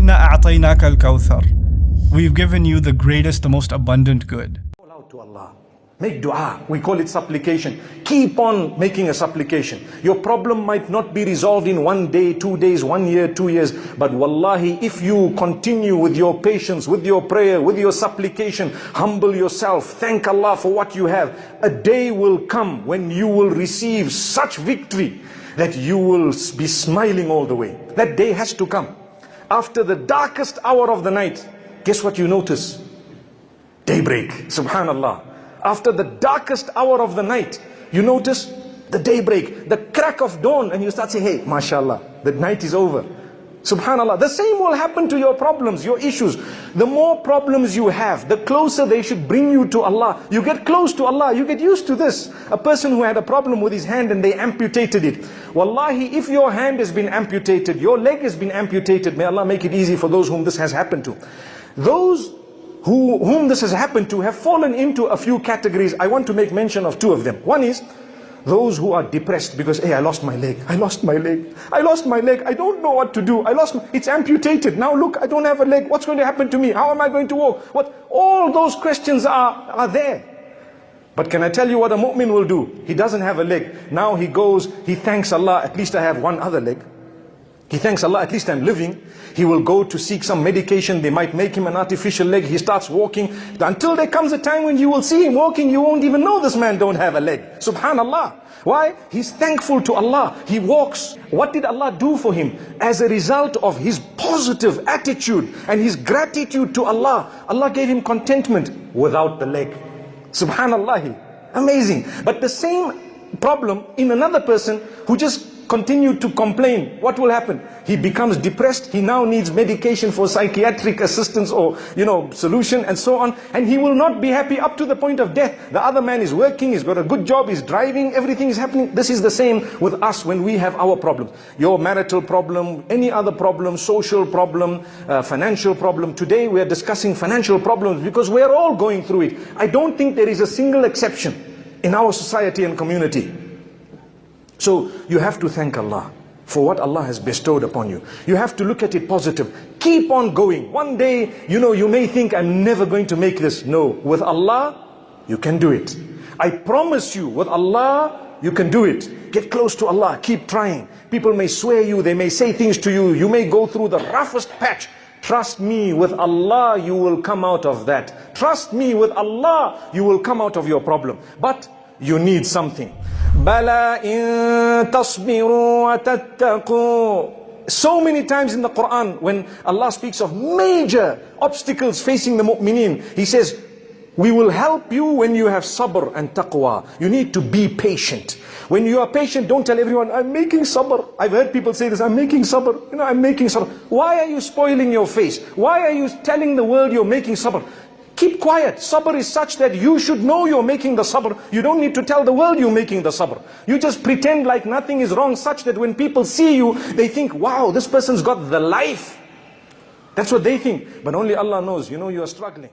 Inna a'tainaka alkawthar. We've given you the greatest, the most abundant good. Call out to Allah. Make dua. We call it supplication. Keep on making a supplication. Your problem might not be resolved in 1 day, 2 days, 1 year, 2 years. But wallahi, if you continue with your patience, with your prayer, with your supplication, humble yourself, thank Allah for what you have, a day will come when you will receive such victory that you will be smiling all the way. That day has to come. After the darkest hour of the night, guess what you notice? Daybreak. Subhanallah. After the darkest hour of the night, you notice the daybreak, the crack of dawn, and you start saying, hey, mashallah, the night is over. Subhanallah. The same will happen to your problems, your issues. The more problems you have, the closer they should bring you to Allah. You get close to Allah, you get used to this. A person who had a problem with his hand and they amputated it. Wallahi, if your hand has been amputated, your leg has been amputated, may Allah make it easy for those whom this has happened to. Those whom this has happened to have fallen into a few categories. I want to make mention of 2 of them. One is those who are depressed because, hey, I lost my leg, I lost my leg, I lost my leg, I don't know what to do, it's amputated, now look, I don't have a leg, what's going to happen to me, how am I going to walk, what? All those questions are there. But can I tell you what a mu'min will do? He doesn't have a leg, now he goes, he thanks Allah, at least I have one other leg. He thanks Allah, at least I'm living. He will go to seek some medication, they might make him an artificial leg, he starts walking. Until there comes a time when you will see him walking, you won't even know this man don't have a leg. Subhanallah. Why? He's thankful to Allah. He walks. What did Allah do for him? As a result of his positive attitude and his gratitude to Allah, Allah gave him contentment without the leg. Subhanallah. Amazing. But the same problem in another person who just continued to complain, what will happen? He becomes depressed, he now needs medication for psychiatric assistance or, solution and so on, and he will not be happy up to the point of death. The other man is working, he's got a good job, he's driving, everything is happening. This is the same with us when we have our problems. Your marital problem, any other problem, social problem, financial problem. Today we are discussing financial problems because we are all going through it. I don't think there is a single exception in our society and community. So you have to thank Allah for what Allah has bestowed upon you. You have to look at it positive. Keep on going. One day, you may think, I'm never going to make this. No, with Allah, you can do it. I promise you, with Allah, you can do it. Get close to Allah. Keep trying. People may swear you, they may say things to you. You may go through the roughest patch. Trust me, with Allah, you will come out of that. Trust me, with Allah, you will come out of your problem. But you need something. Bala in tasbiru wa tattaqu. So many times in the Quran, when Allah speaks of major obstacles facing the mu'mineen, He says, we will help you when you have sabr and taqwa. You need to be patient. When you are patient, don't tell everyone, I'm making sabr. I've heard people say this, I'm making sabr. I'm making sabr. Why are you spoiling your face? Why are you telling the world you're making sabr? Keep quiet. Sabr is such that you should know you're making the sabr. You don't need to tell the world you're making the sabr. You just pretend like nothing is wrong, such that when people see you, they think, wow, this person's got the life. That's what they think. But only Allah knows, you are struggling.